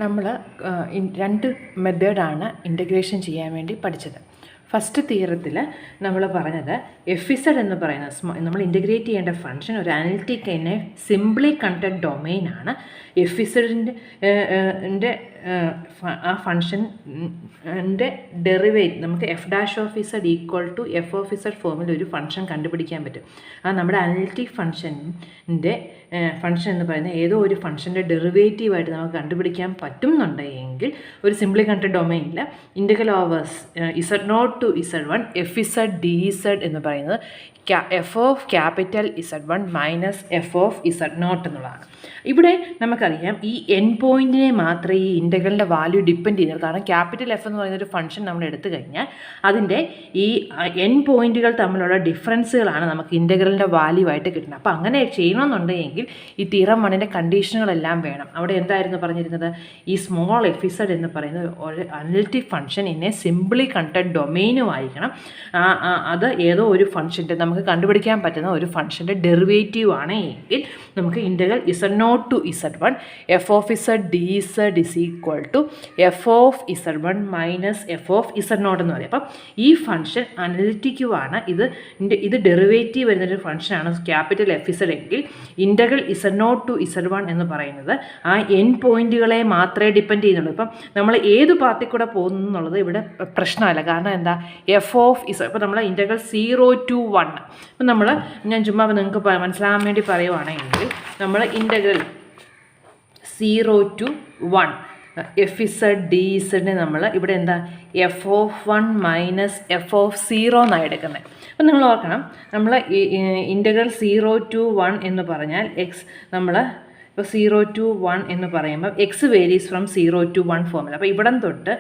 നമ്മൾ രണ്ട് മെത്തേഡാണ് ഇൻ്റഗ്രേഷൻ ചെയ്യാൻ വേണ്ടി പഠിച്ചത്. ഫസ്റ്റ് തിയറത്തിൽ നമ്മൾ പറഞ്ഞത് എഫ് ഇസഡ് എന്ന് പറയുന്ന നമ്മൾ ഇൻ്റഗ്രേറ്റ് ചെയ്യേണ്ട ഫംഗ്ഷൻ ഒരു analytic in a simply connected ഡൊമെയിനാണ്. എഫ് ഇസഡിൻ്റെ ആ ഫംഗ്ഷൻ്റെ ഡെറിവേറ്റ് നമുക്ക് F dash of Z equal to F of Z ഫോമിൽ ഒരു ഫംഗ്ഷൻ കണ്ടുപിടിക്കാൻ പറ്റും. ആ നമ്മുടെ അനലിറ്റിക് ഫംഗ്ഷൻ്റെ ഫംഗ്ഷൻ എന്ന് പറയുന്നത് ഏതോ ഒരു ഫംഗ്ഷൻ്റെ ഡെറിവേറ്റീവായിട്ട് നമുക്ക് കണ്ടുപിടിക്കാൻ പറ്റുന്നുണ്ടെങ്കിൽ ഒരു സിംപ്ലി കണ്ടക്ട് ഡൊമെയിനിൽ integral overs Z naught to Z one F Z D Z എന്ന് പറയുന്നത് F of capital Z one minus F of Z naught എന്നുള്ളതാണ്. ഇവിടെ നമുക്കറിയാം ഈ എൻ പോയിൻറ്റിനെ മാത്രമേ ഈ ഇൻ്റഗ്രലിൻ്റെ വാല്യൂ ഡിപ്പെൻഡ് ചെയ്യുന്നത്. കാരണം ക്യാപിറ്റൽ എഫ് എന്ന് പറയുന്ന ഒരു ഫംഗ്ഷൻ നമ്മൾ എടുത്തു കഴിഞ്ഞാൽ അതിൻ്റെ ഈ എൻ പോയിൻറ്റുകൾ തമ്മിലുള്ള ഡിഫറൻസുകളാണ് നമുക്ക് ഇൻ്റഗ്രലിൻ്റെ വാല്യൂ ആയിട്ട് കിട്ടുന്നത്. അപ്പോൾ അങ്ങനെ ചെയ്യണമെന്നുണ്ടെങ്കിൽ ഈ തിയറം വണ്ണിൻ്റെ കണ്ടീഷനുകളെല്ലാം വേണം. അവിടെ എന്തായിരുന്നു പറഞ്ഞിരുന്നത്? ഈ സ്മോൾ എഫ് ഇസഡ് എന്ന് പറയുന്നത് ഒരു അനലിറ്റിക് ഫംഗ്ഷൻ ഇന്നെ സിംപ്ലി കണ്ടക്ട് ഡൊമെയിനും ആയിരിക്കണം. അത് ഏതോ ഒരു ഫംഗ്ഷൻ്റെ നമുക്ക് കണ്ടുപിടിക്കാൻ പറ്റുന്ന ഒരു ഫംഗ്ഷൻ്റെ ഡെറിവേറ്റീവ് ആണ് എങ്കിൽ നമുക്ക് integral z naught to Z one f of Z D Z is equal to F of z one minus F of Z naught എന്ന് പറയും. അപ്പം ഈ ഫംഗ്ഷൻ അനലിറ്റിക്കുമാണ്. ഇത് ഡെറിവേറ്റീവ് വരുന്നൊരു ഫംഗ്ഷനാണ് ക്യാപിറ്റൽ എഫ് ഇസഡ് എങ്കിൽ integral z naught to Z one എന്ന് പറയുന്നത് ആ എൻ പോയിൻറ്റുകളെ മാത്രമേ ഡിപ്പെൻഡ് ചെയ്യുന്നുള്ളൂ. ഇപ്പം നമ്മൾ ഏത് പാത്തിൽ കൂടെ പോകുന്നു എന്നുള്ളത് ഇവിടെ പ്രശ്നമല്ല. കാരണം എന്താ? എഫ് ഓഫ് ഇസഡ് ഇപ്പോൾ നമ്മൾ ഇൻ്റഗ്രൽ 0 to 1 അപ്പം ഞാൻ ചുമ്മാ നിങ്ങൾക്ക് മനസ്സിലാകാൻ വേണ്ടി പറയുവാണെങ്കിൽ നമ്മൾ integral 0 to 1 F Z D ഇസഡിനെ നമ്മൾ ഇവിടെ എന്താ F of 1 minus F of 0 എന്നാണ് എടുക്കുന്നത്. അപ്പം നിങ്ങൾ ഓർക്കണം, നമ്മൾ ഇൻ്റഗ്രൽ 0 to 1 എന്ന് പറഞ്ഞാൽ എക്സ് നമ്മൾ ഇപ്പോൾ 0 to 1 എന്ന് പറയുമ്പോൾ എക്സ് വേരീസ് ഫ്രം 0 to 1 ഫോമിൽ. അപ്പോൾ ഇവിടം തൊട്ട്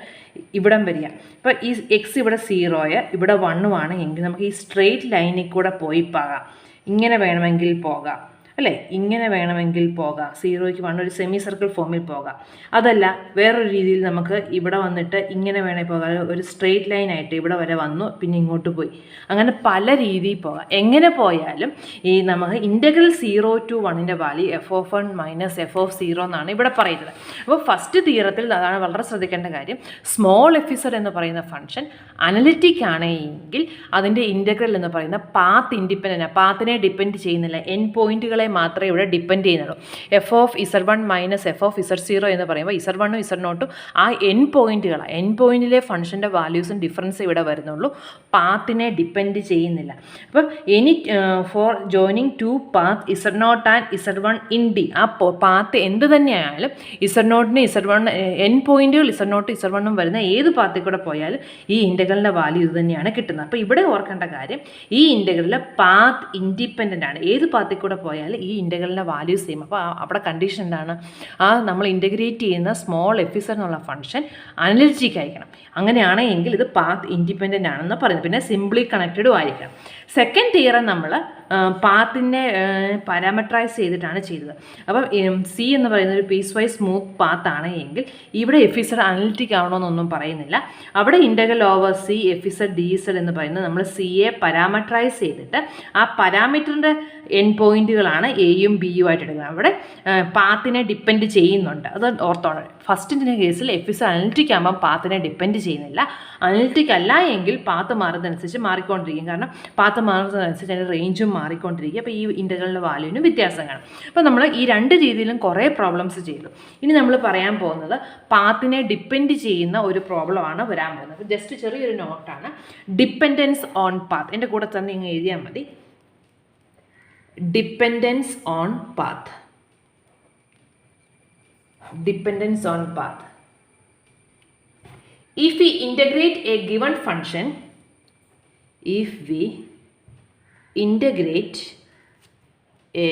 ഇവിടം വരിക. അപ്പോൾ ഈ എക്സ് ഇവിടെ 0 ഇവിടെ 1 ആണ് എങ്കിൽ നമുക്ക് ഈ സ്ട്രെയിറ്റ് ലൈനിൽ കൂടെ പോയി പോകാം. ഇങ്ങനെ വേണമെങ്കിൽ പോകാം അല്ലേ? ഇങ്ങനെ വേണമെങ്കിൽ പോകാം. 0ക്ക് 1 ഒരു സെമി സർക്കിൾ ഫോമിൽ പോകാം. അതല്ല വേറൊരു രീതിയിൽ നമുക്ക് ഇവിടെ വന്നിട്ട് ഇങ്ങനെ വേണമെങ്കിൽ പോകാം. ഒരു സ്ട്രെയിറ്റ് ലൈനായിട്ട് ഇവിടെ വരെ വന്നു പിന്നെ ഇങ്ങോട്ട് പോയി. അങ്ങനെ പല രീതിയിൽ പോകാം. എങ്ങനെ പോയാലും ഈ നമുക്ക് ഇൻ്റഗ്രൽ 0 to 1ൻ്റെ value F of 1 minus F of 0 എന്നാണ് ഇവിടെ പറയുന്നത്. അപ്പോൾ ഫസ്റ്റ് തിയറത്തിൽ അതാണ് വളരെ ശ്രദ്ധിക്കേണ്ട കാര്യം. സ്മോൾ എഫ് ഇസഡ് എന്ന് പറയുന്ന ഫംഗ്ഷൻ അനലിറ്റിക് ആണെങ്കിൽ അതിൻ്റെ ഇൻ്റഗ്രൽ എന്ന് പറയുന്ന പാത്ത് ഇൻഡിപെൻഡൻ്റ്, പാത്തിനെ ഡിപ്പെൻഡ് ചെയ്യുന്നില്ല, എൻ പോയിൻറ്റുകളെ മാത്രമേ ഇവിടെ ഡിപ്പെൻഡ് ചെയ്യുന്നുള്ളൂ. F of Z 1 minus F of Z 0 എന്ന് പറയുമ്പോൾ ഇസഡ് 1ഉം ഇസഡ് നോട്ടും ആ എൻ പോയിൻറ്റുകളാണ്. എൻ പോയിൻറ്റിലെ ഫംഗ്ഷൻ്റെ വാല്യൂസും ഡിഫറൻസ് ഇവിടെ വരുന്നുള്ളൂ, പാത്തിനെ ഡിപ്പെൻഡ് ചെയ്യുന്നില്ല. അപ്പം any for joining to path Z naught and Z 1 in D, ആ പാത്ത് എന്ത് തന്നെയായാലും ഇസഡ് നോട്ടിന് ഇസഡ് 1 എൻ പോയിൻറ്റുകൾ ഇസഡ് നോട്ടും ഇസഡ് 1ഉം വരുന്ന ഏത് പാത്തിൽ കൂടെ പോയാലും ഈ ഇൻ്റഗ്രലിൻ്റെ വാല്യൂ ഇത് തന്നെയാണ് കിട്ടുന്നത്. അപ്പോൾ ഇവിടെ ഓർക്കേണ്ട കാര്യം ഈ ഇൻ്റഗ്രലിൽ പാത്ത് ഇൻഡിപെൻഡൻ്റ് ആണ്. ഏത് പാത്തിൽ കൂടെ പോയാലും ഈ ഇൻ്റഗ്രലിൻ്റെ വാല്യൂ സെയിം. അപ്പോൾ അവിടെ കണ്ടീഷൻ എന്താണ്? നമ്മൾ ഇൻ്റഗ്രേറ്റ് ചെയ്യുന്ന സ്മോൾ എഫ് ഇസഡ് എന്നുള്ള ഫംഗ്ഷൻ അനലിറ്റിക് ആയിരിക്കണം. അങ്ങനെയാണെങ്കിൽ ഇത് പാത്ത് ഇൻഡിപെൻഡൻ്റ് ആണെന്ന് പറയുന്നത്. പിന്നെ സിംപ്ലി കണക്റ്റഡും ആയിരിക്കണം. സെക്കൻഡ് തിയറം നമ്മൾ പാത്തിനെ പാരാമട്രൈസ് ചെയ്തിട്ടാണ് ചെയ്തത്. അപ്പം സി എന്ന് പറയുന്ന ഒരു പീസ് വൈസ് സ്മൂത്ത് പാത്താണ് എങ്കിൽ ഇവിടെ എഫ് ഇസഡ് അനലിറ്റിക് ആവണമെന്നൊന്നും പറയുന്നില്ല. അവിടെ integral over C F Z D Z എന്ന് പറയുന്നത് നമ്മൾ സിയെ പാരാമട്രൈസ് ചെയ്തിട്ട് ആ പാരാമീറ്ററിൻ്റെ എൻ പോയിൻറ്റുകളാണ് എയും ബിയും ആയിട്ട് എടുക്കുന്നത്. അവിടെ പാത്തിനെ ഡിപ്പെൻഡ് ചെയ്യുന്നുണ്ട്. അത് ഓർത്തോണം. ഫസ്റ്റിൻ്റെ കേസിൽ എഫ് ഇസഡ് അനലിറ്റിക് ആകുമ്പം പാത്തിനെ ഡിപ്പെൻഡ് ചെയ്യുന്നില്ല. അനലിറ്റിക് അല്ല എങ്കിൽ പാത്ത് മാറുന്നതനുസരിച്ച് മാറിക്കൊണ്ടിരിക്കും. കാരണം പാത്ത് മാറുന്നതനുസരിച്ച് അതിൻ്റെ റേഞ്ചും മാറിക്കൊണ്ടിരിക്കുക. അപ്പോൾ ഈ ഇൻ്റഗ്രലിൻ്റെ വാല്യൂവിന് വ്യത്യാസം കാണും. അപ്പോൾ നമ്മൾ ഈ രണ്ട് രീതിയിലും കുറേ പ്രോബ്ലംസ് ചെയ്തു. ഇനി നമ്മൾ പറയാൻ പോകുന്നത് പാത്തിനെ ഡിപ്പെൻഡ് ചെയ്യുന്ന ഒരു പ്രോബ്ലമാണ് വരാൻ പോകുന്നത്. ജസ്റ്റ് ചെറിയൊരു നോട്ടാണ്, ഡിപ്പെൻഡൻസ് ഓൺ പാത്ത്. എൻ്റെ കൂടെ തന്നെ ഇങ്ങനെ എഴുതിയാൽ മതി. Dependence own path. Dependence on path. If we integrate a given function, if we integrate a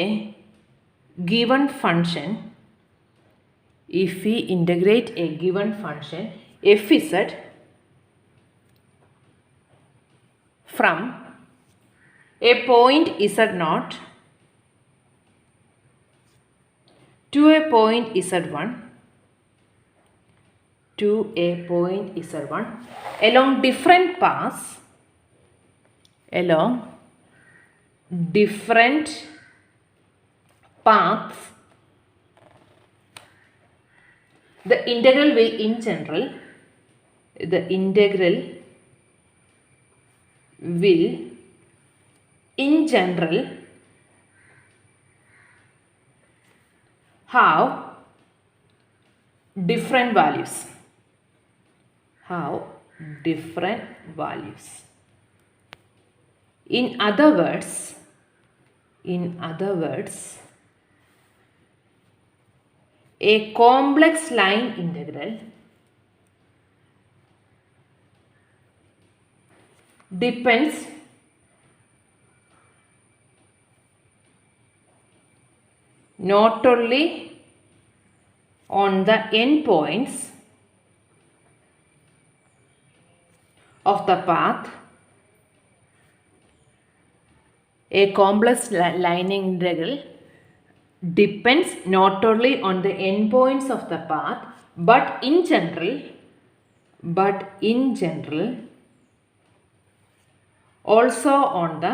given function, if we integrate a given function f z from a point z naught to a point z1 to a point z1 along different paths, along different paths the integral will in general have different values. In other words, a complex line integral depends not only on the endpoints of the path. A complex line integral depends not only on the endpoints of the path, but in general also on the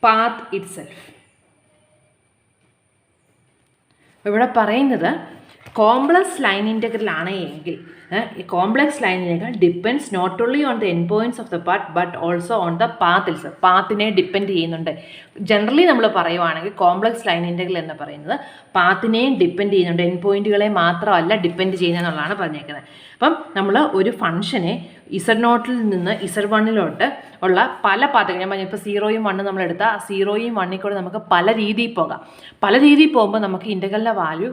path itself. ഇവിടെ പറയുന്നത് complex line integral ആണ് എങ്കിൽ complex line integral depends not only on the end points of the path but also on the path itself. പാത്തിനെ depend ചെയ്യുന്നുണ്ട്. Generally നമ്മൾ പറയുവാണെങ്കിൽ complex line integral എന്ന് പറയുന്നത് പാത്തിനെയും ഡിപ്പെൻഡ് ചെയ്യുന്നുണ്ട്, എൻഡ് പോയിൻറ്റുകളെ മാത്രമല്ല ഡിപ്പെൻഡ് ചെയ്യുന്നതെന്നുള്ളതാണ് പറഞ്ഞേക്കുന്നത്. അപ്പം നമ്മൾ ഒരു ഫംഗ്ഷനെ Z0 നിന്ന് Z1 ഉള്ള പല പാത്തുകൾ, ഞാൻ പറഞ്ഞു ഇപ്പോൾ 0യും 1 നമ്മളെടുത്താൽ ആ 0യും 1 കൂടെ നമുക്ക് പല രീതിയിൽ പോകാം. പല രീതിയിൽ പോകുമ്പോൾ നമുക്ക് ഇൻ്റഗ്രലിൻ്റെ വാല്യൂ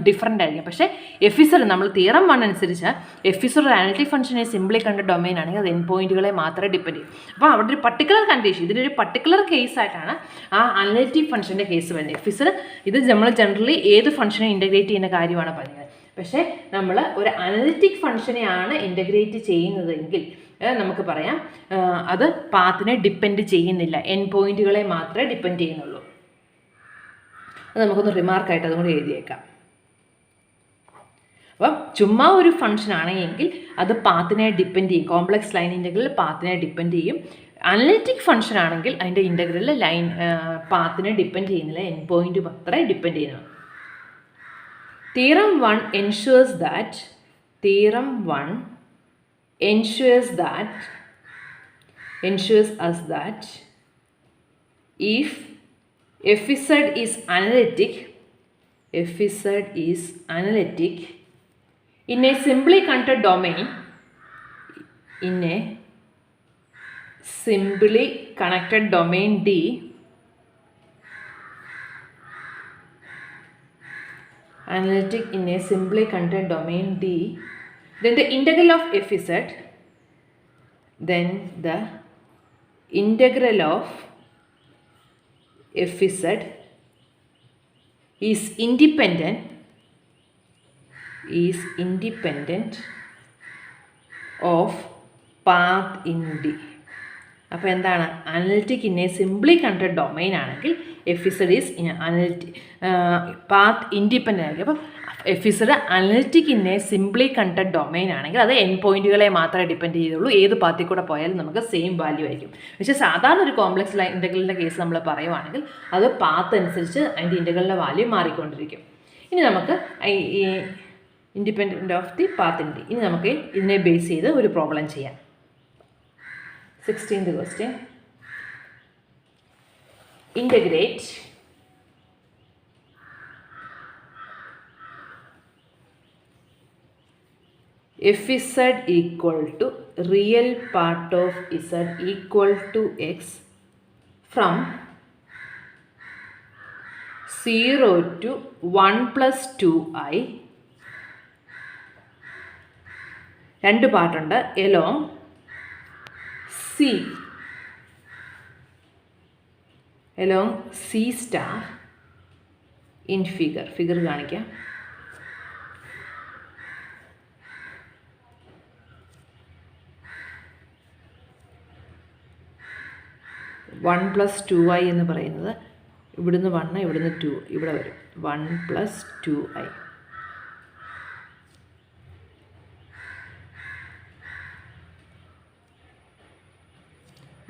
ഡിഫറൻ്റ് ആയിരിക്കും. പക്ഷേ FZ നമ്മൾ തിയറം 1 അനുസരിച്ച് FZ ഒരു അനലിറ്റിക് ഫംഗ്ഷനെ സിംപ്ലി കണ്ട ഡൊമൈൻ ആണെങ്കിൽ അത് എൻഡ് പോയിൻറ്റുകളെ മാത്രമേ ഡിപ്പെൻഡ് ചെയ്യും. അപ്പോൾ അവിടെ ഒരു പർട്ടിക്കുലർ കണ്ടീഷൻ, ഇതിലൊരു പർട്ടിക്കുലർ കേസായിട്ടാണ് ആ അനലിറ്റിക് ഫംഗ്ഷൻ്റെ കേസ് വരുന്നത്. FZ ഇത് നമ്മൾ ജനറലി ഏത് ഫംഗ്ഷനെ ഇൻ്റഗ്രേറ്റ് ചെയ്യുന്ന കാര്യമാണ് പറഞ്ഞത്. പക്ഷേ നമ്മൾ ഒരു അനലിറ്റിക് ഫംഗ്ഷനെയാണ് ഇൻ്റഗ്രേറ്റ് ചെയ്യുന്നതെങ്കിൽ നമുക്ക് പറയാം അത് പാത്തിനെ ഡിപ്പെൻഡ് ചെയ്യുന്നില്ല, എൻഡ് പോയിൻറ്റുകളെ മാത്രമേ ഡിപ്പെൻഡ് ചെയ്യുന്നുള്ളൂ. അത് നമുക്കൊന്ന് റിമാർക്കായിട്ട് അതുകൊണ്ട് എഴുതിയേക്കാം. അപ്പം ചുമ്മാ ഒരു ഫംഗ്ഷൻ ആണെങ്കിൽ അത് പാത്തിനെ ഡിപ്പെൻഡ് ചെയ്യും. കോംപ്ലക്സ് ലൈൻ ഇൻ്റഗ്രൽ പാത്തിനെ ഡിപ്പെൻഡ് ചെയ്യും. അനലിറ്റിക് ഫംഗ്ഷൻ ആണെങ്കിൽ അതിൻ്റെ ഇൻ്റഗ്രൽ ലൈൻ പാത്തിനെ ഡിപ്പെൻഡ് ചെയ്യുന്നില്ല, എൻഡ് പോയിൻറ്റ് മാത്രമേ ഡിപ്പെൻഡ് ചെയ്യുന്നുള്ളൂ. Theorem 1 ensures us that if FZ is analytic in a simply connected domain, D, analytic in a simply connected domain D, then the integral of FZ is independent of path in D. അപ്പോൾ എന്താണ്, analytic in a simply conducted domain ആണെങ്കിൽ FZ is path independent ആയിരിക്കും. അപ്പം FZ analytic in a simply conducted domain ആണെങ്കിൽ അത് end പോയിൻറ്റുകളെ മാത്രമേ depend ചെയ്യുള്ളൂ. ഏത് പാത്തിൽ കൂടെ പോയാലും നമുക്ക് സെയിം വാല്യൂ ആയിരിക്കും. പക്ഷേ സാധാരണ ഒരു കോംപ്ലക്സ് ലൈൻ ഇൻ്റഗ്രലിൻ്റെ കേസ് നമ്മൾ പറയുവാണെങ്കിൽ അത് പാത്ത് അനുസരിച്ച് അതിൻ്റെ ഇൻ്റഗ്രലിൻ്റെ വാല്യൂ മാറിക്കൊണ്ടിരിക്കും. ഇനി നമുക്ക് ഈ independent of the path in D, ഇനി നമുക്ക് ഇതിനെ ബേസ് ചെയ്ത് ഒരു പ്രോബ്ലം ചെയ്യാം. 16th question. Integrate FZ equal to real part of Z equal to X from 0 to 1 plus 2i. രണ്ട് പാർട്ടുണ്ട്. along C star in figure കാണിക്കാം. വൺ പ്ലസ് 2i എന്ന് പറയുന്നത് ഇവിടുന്ന് 1 ഇവിടുന്ന് 2 ഇവിടെ വരും. 1 plus 2i.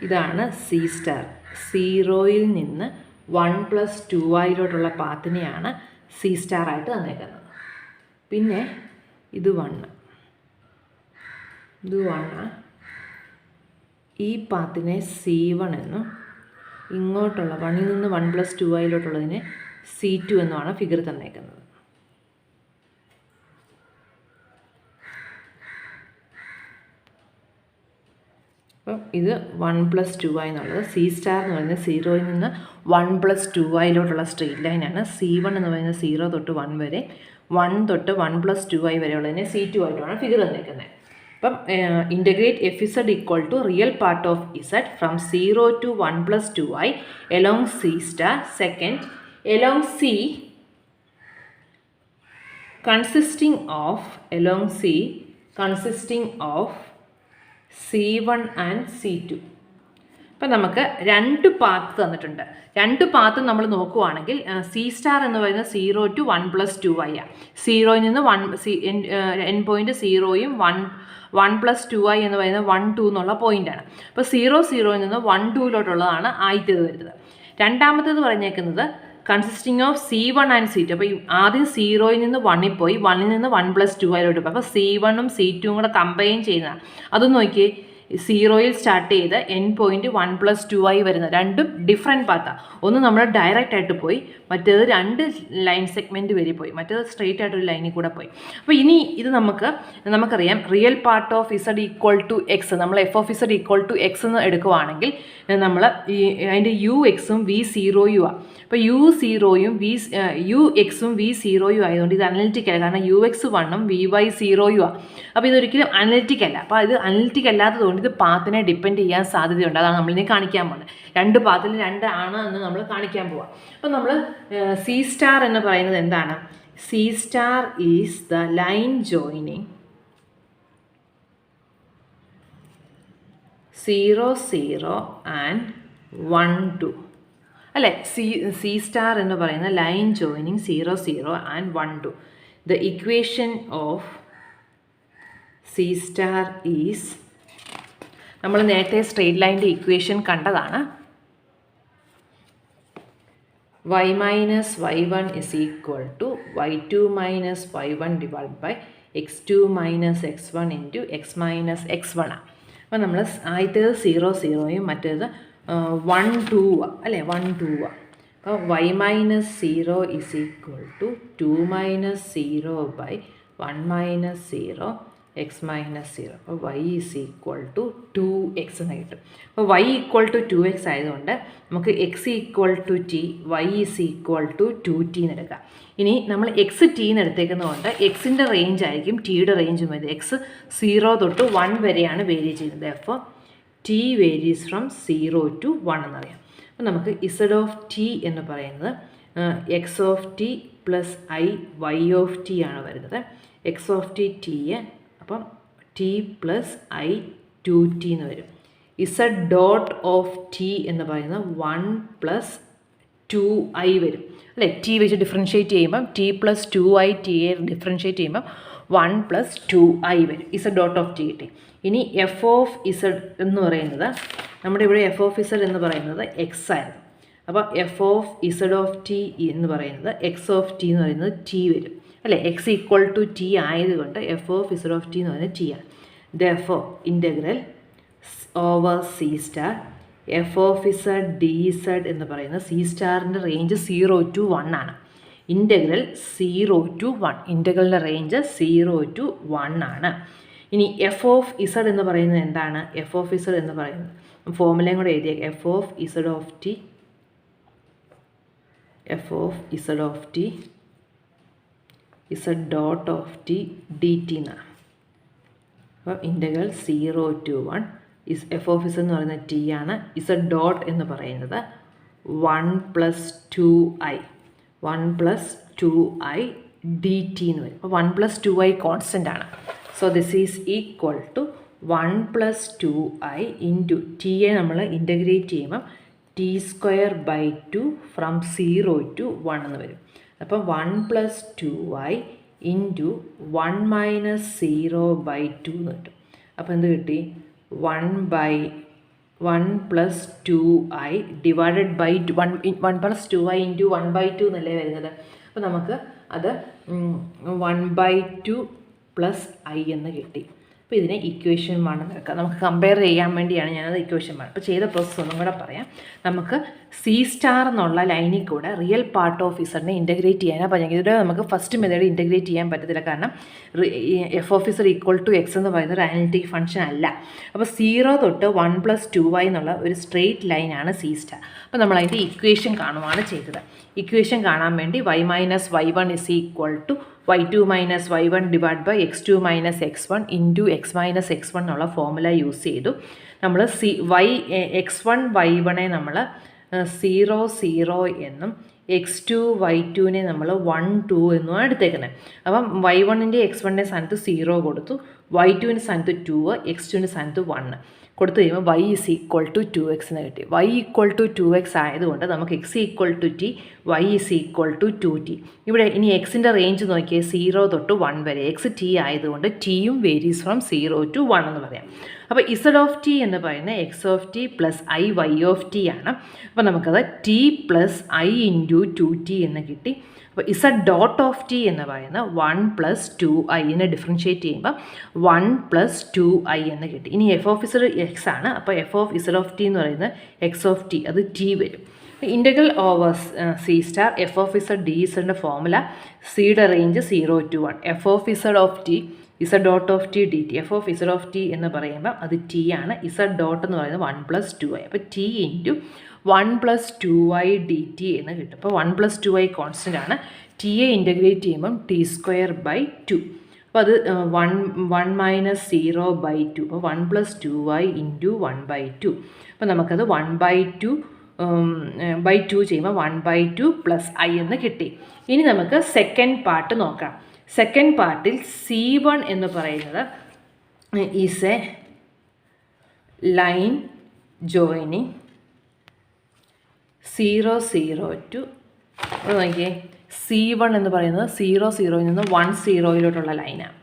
ഇതാണ് C സ്റ്റാർ. 0യിൽ നിന്ന് 1 plus 2iലോട്ടുള്ള പാത്തിനെയാണ് സി സ്റ്റാർ ആയിട്ട് തന്നേക്കുന്നത്. പിന്നെ ഇത് 1, ഇത് 1, ഈ പാത്തിനെ C1 എന്നും ഇങ്ങോട്ടുള്ള 1ൽ നിന്ന് 1+2iലോട്ടുള്ളതിനെ C2 എന്നുമാണ് ഫിഗർ തന്നേക്കുന്നത്. അപ്പം ഇത് 1+2i എന്നുള്ളത്, സി സ്റ്റാർ എന്ന് പറയുന്നത് 0യിൽ നിന്ന് 1+2iലോട്ടുള്ള സ്ട്രെയിറ്റ് ലൈനാണ്. C1 എന്ന് പറയുന്നത് 0 തൊട്ട് 1 വരെ, 1 തൊട്ട് 1+2i വരെയുള്ളതിനെ C2 ആയിട്ടാണ് ഫിഗർ തന്നേക്കുന്നത്. അപ്പം integrate FZ equal to real part of Z from 0 to 1+2i along C star. Second, along C consisting of C1 and C2. അപ്പം നമുക്ക് 2 പാത്ത് തന്നിട്ടുണ്ട്. 2 പാത്ത് നമ്മൾ നോക്കുവാണെങ്കിൽ സി സ്റ്റാർ എന്ന് പറയുന്നത് 0 to 1+2i ആണ്. 0യിൽ നിന്ന് എൻ പോയിൻറ്റ് 0യും 1+2i എന്ന് പറയുന്നത് 1, 2 എന്നുള്ള പോയിൻ്റാണ്. അപ്പോൾ 0യിൽ നിന്ന് 1, 2ലോട്ടുള്ളതാണ് ആദ്യത്തേത് വരുന്നത്. രണ്ടാമത്തേത് പറഞ്ഞേക്കുന്നത് consisting of C1 and C2. അപ്പോൾ ആദ്യം 0യിൽ നിന്ന് 1ൽ പോയി, 1ൽ നിന്ന് 1+2iലോട്ട് പോയി. അപ്പോൾ C1ഉം C2ഉം കൂടെ കമ്പൈൻ ചെയ്യുന്നതാണ്. അതൊന്ന് നോക്കിയേ, 0യിൽ സ്റ്റാർട്ട് ചെയ്ത് എൻ പോയിൻറ്റ് 1+2i വരുന്നത് രണ്ടും ഡിഫറെൻറ്റ് പാത്താണ്. ഒന്ന് നമ്മൾ ഡയറക്റ്റ് ആയിട്ട് പോയി, മറ്റേത് 2 ലൈൻ സെഗ്മെൻറ്റ് വരെ പോയി, മറ്റേത് സ്ട്രെയിറ്റ് ആയിട്ടൊരു ലൈനിൽ കൂടെ പോയി. അപ്പോൾ ഇനി ഇത് നമുക്കറിയാം real part of Z equal to X. നമ്മൾ F of Z equal to X എന്ന് എടുക്കുവാണെങ്കിൽ നമ്മൾ അതിൻ്റെ UXഉം V0യും ആണ്. അപ്പോൾ U0യും UXഉം V0യും ആയതുകൊണ്ട് ഇത് അനലിറ്റിക് അല്ല, കാരണം UX 1ഉം VY 0യും ആണ്. അപ്പോൾ ഇതൊരിക്കലും അനലിറ്റിക് അല്ല. അപ്പോൾ ഇത് അനലിറ്റിക് അല്ലാത്തതുകൊണ്ട് ഇത് പാത്തിനെ ഡിപ്പെൻഡ് ചെയ്യാൻ സാധ്യതയുണ്ട്. അതാണ് നമ്മളിനി കാണിക്കാൻ പോകുന്നത്. 2 പാത്തിൽ 2 ആണ് എന്ന് നമ്മൾ കാണിക്കാൻ പോവാം. അപ്പോൾ നമ്മൾ സി സ്റ്റാർ എന്ന് പറയുന്നത് എന്താണ്? C star is the line joining 0, 0 and 1, 2 അല്ലേ? സി സ്റ്റാർ എന്ന് പറയുന്ന line joining 0, 0 and 1, 2. The equation of C star is, നമ്മൾ നേരത്തെ സ്ട്രെയിറ്റ് ലൈൻ്റെ ഇക്വേഷൻ കണ്ടതാണ്. y minus y1 is equal to y2 minus y1 divided by x2 minus x1 into x minus x1 ആണ്. അപ്പോൾ നമ്മൾ ആദ്യത്തേത് 0, 0യും മറ്റേത് 1, 2 അല്ലേ, 1, 2 ആണ്. അപ്പോൾ y minus 0 is equal to 2 minus 0 by 1 minus 0 x minus 0. അപ്പോൾ y is equal to 2x എന്ന് കിട്ടും. അപ്പോൾ y equal to 2x ആയതുകൊണ്ട് നമുക്ക് x equal to t, y is equal to 2t എന്ന് എടുക്കാം. ഇനി നമ്മൾ x t എന്ന് എടുത്തേക്കുന്നതുകൊണ്ട് എക്സിൻ്റെ റേഞ്ച് ആയിരിക്കും ടിയുടെ റേഞ്ചും വരും. എക്സ് 0 തൊട്ട് 1 വരെയാണ് വേരി ചെയ്യുന്നത്. അപ്പോൾ t വേരീസ് ഫ്രം 0 to 1 എന്നറിയാം. അപ്പോൾ നമുക്ക് z ഓഫ് t എന്ന് പറയുന്നത് x of t plus i y of t ആണ് വരുന്നത്. x ഓഫ് t അപ്പം t പ്ലസ് i 2t എന്ന് വരും. z ഡോട്ട് ഓഫ് t എന്ന് പറയുന്നത് 1 പ്ലസ് 2i വരും അല്ലേ? t വെച്ച് ഡിഫറൻഷ്യേറ്റ് ചെയ്യുമ്പം t പ്ലസ് 2i ടിയെ ഡിഫറൻഷ്യേറ്റ് ചെയ്യുമ്പം 1 പ്ലസ് 2i വരും. z ഡോട്ട് ഓഫ് t കിട്ടി. ഇനി എഫ് ഓഫ് z എന്ന് പറയുന്നത്, നമ്മുടെ ഇവിടെ എഫ് ഓഫ് z എന്ന് പറയുന്നത് x ആയിരുന്നു. അപ്പോൾ F of z of t എന്ന് പറയുന്നത് x ഓഫ് t എന്ന് പറയുന്നത് t വരും അല്ലേ? എക്സ് ഈക്വൽ ടു ടി ആയതുകൊണ്ട് F of z of T എന്ന് പറയുന്നത് ടി ആണ്. Therefore integral over C star F of z dz എന്ന് പറയുന്നത് സി സ്റ്റാറിൻ്റെ റേഞ്ച് 0 to 1 ആണ്. ഇൻ്റഗ്രൽ 0 to 1, ഇൻ്റഗ്രലിൻ്റെ റേഞ്ച് 0 to 1 ആണ്. ഇനി എഫ് ഓഫ് z എന്ന് പറയുന്നത് എന്താണ്? എഫ് ഓഫ് z എന്ന് പറയുന്നത് ഫോർമുലയും കൂടെ എഴുതിയേക്കാം. F of z of T, F of z of T z dot of T D T എന്നാണ്. അപ്പോൾ integral 0 to 1 F of z എന്ന് പറയുന്നത് ടി ആണ്. z ഡോട്ട് എന്ന് പറയുന്നത് 1 plus 2i, 1 plus 2i D t എന്ന് വരും. അപ്പോൾ 1 പ്ലസ് 2i കോൺസ്റ്റൻ്റ് ആണ്. So this is equal to 1 plus 2i into ടിയെ നമ്മൾ ഇൻ്റഗ്രേറ്റ് ചെയ്യുമ്പം T square by 2 from 0 to 1 എന്ന് വരും. അപ്പം 1 plus 2i into 1 minus 0 by 2 എന്ന് കിട്ടും. അപ്പോൾ എന്ത് കിട്ടി? 1 plus 2i divided by 1 plus 2i into 1 by 2 എന്നല്ലേ വരുന്നത്. അപ്പോൾ നമുക്ക് അത് 1/2 പ്ലസ് ഐ എന്ന് കിട്ടി. അപ്പോൾ ഇതിനെ ഇക്വേഷൻ 1 എന്ന് വെക്കാം. നമുക്ക് കമ്പയർ ചെയ്യാൻ വേണ്ടിയാണ് ഞാനത് ഇക്വേഷൻ 1. അപ്പോൾ ചെയ്ത പ്രോസസ്സ് ഒന്നും കൂടെ പറയാം. നമുക്ക് സി സ്റ്റാർ എന്നുള്ള ലൈനിൽ കൂടെ റിയൽ പാർട്ട് ഓഫ് ഇസഡിനെ ഇൻറ്റഗ്രേറ്റ് ചെയ്യാനാണ് പറഞ്ഞെങ്കിൽ ഇതിൽ നമുക്ക് ഫസ്റ്റ് മെത്തേഡ് ഇൻറ്റഗ്രേറ്റ് ചെയ്യാൻ പറ്റത്തില്ല. കാരണം f of Z equal to X എന്ന് പറയുന്നത് ഒരു അനലിറ്റിക് ഫംഗ്ഷൻ അല്ല. അപ്പോൾ 0 തൊട്ട് 1 + 2y എന്നുള്ള ഒരു സ്ട്രെയിറ്റ് ലൈനാണ് സി സ്റ്റാർ. അപ്പോൾ നമ്മൾ അതിൻ്റെ ഇക്വേഷൻ കാണുവാണ് ചെയ്തത്. ഇക്വേഷൻ കാണാൻ വേണ്ടി y - y1 = y2 - y1 / x2 - x1 × x - x1 എന്നുള്ള ഫോർമുല യൂസ് ചെയ്തു. നമ്മൾ x1 y1 നമ്മൾ 0 0 എന്നും x2 y2 നമ്മൾ 1 2 എന്നുമാണ് എടുത്തേക്കുന്നത്. അപ്പം y1ൻ്റെ x1ൻ്റെ സ്ഥാനത്ത് 0 കൊടുത്തു, y2ൻ്റെ സ്ഥാനത്ത് 2, x2ൻ്റെ സ്ഥാനത്ത് 1 കൊടുത്തു കഴിയുമ്പോൾ y = 2x എന്ന് കിട്ടി. y = 2x ആയതുകൊണ്ട് നമുക്ക് x = t, y = 2t. ഇവിടെ ഇനി എക്സിൻ്റെ റേഞ്ച് നോക്കിയേ 0 തൊട്ട് 1 വരെ. എക്സ് ടി ആയതുകൊണ്ട് ടിയും വേരീസ് ഫ്രം 0 to 1 എന്ന് പറയാം. അപ്പോൾ ഇസഡ് ഓഫ് ടി എന്ന് പറയുന്നത് X of t plus i y of t ആണ്. അപ്പോൾ നമുക്കത് T plus I into 2t എന്ന് കിട്ടി. അപ്പോൾ ഇസഡ് ഡോട്ട് ഓഫ് ടി എന്ന് പറയുന്നത് 1 + 2i ഡിഫറൻഷ്യേറ്റ് ചെയ്യുമ്പോൾ 1 + 2i എന്ന് കിട്ടി. ഇനി എഫ് ഓഫ് ഇസഡ് എക്സ് ആണ്. അപ്പോൾ F of Z of T എന്ന് പറയുന്നത് എക്സ് ഓഫ് ടി, അത് ടി വരും. Integral over C star F of Z D ഇസഡിൻ്റെ ഫോർമുല സിയുടെ range 0 to 1. F of Z of T Z dot of T D T. F of Z of T എന്ന് പറയുമ്പോൾ അത് T ആണ്. Z dot എന്ന് പറയുന്നത് 1 + 2i. അപ്പോൾ T into 1 + 2i dt എന്ന് കിട്ടും. അപ്പോൾ 1 + 2i കോൺസ്റ്റൻ്റ് ആണ്. ടിയെ ഇൻറ്റഗ്രേറ്റ് ചെയ്യുമ്പം t²/2. അപ്പോൾ അത് 1 - 0/2. അപ്പോൾ 1 + 2i × 1/2. അപ്പോൾ നമുക്കത് 1/2 ചെയ്യുമ്പോൾ 1/2 + i എന്ന് കിട്ടി. ഇനി നമുക്ക് സെക്കൻഡ് പാർട്ട് നോക്കാം. സെക്കൻഡ് പാർട്ടിൽ C1 എന്ന് പറയുന്നത് is A line joining 0 0 to നോക്കിയേ. C1 എന്ന് പറയുന്നത് 0 0യിൽ നിന്ന് 1 0യിലോട്ടുള്ള ലൈനാണ്.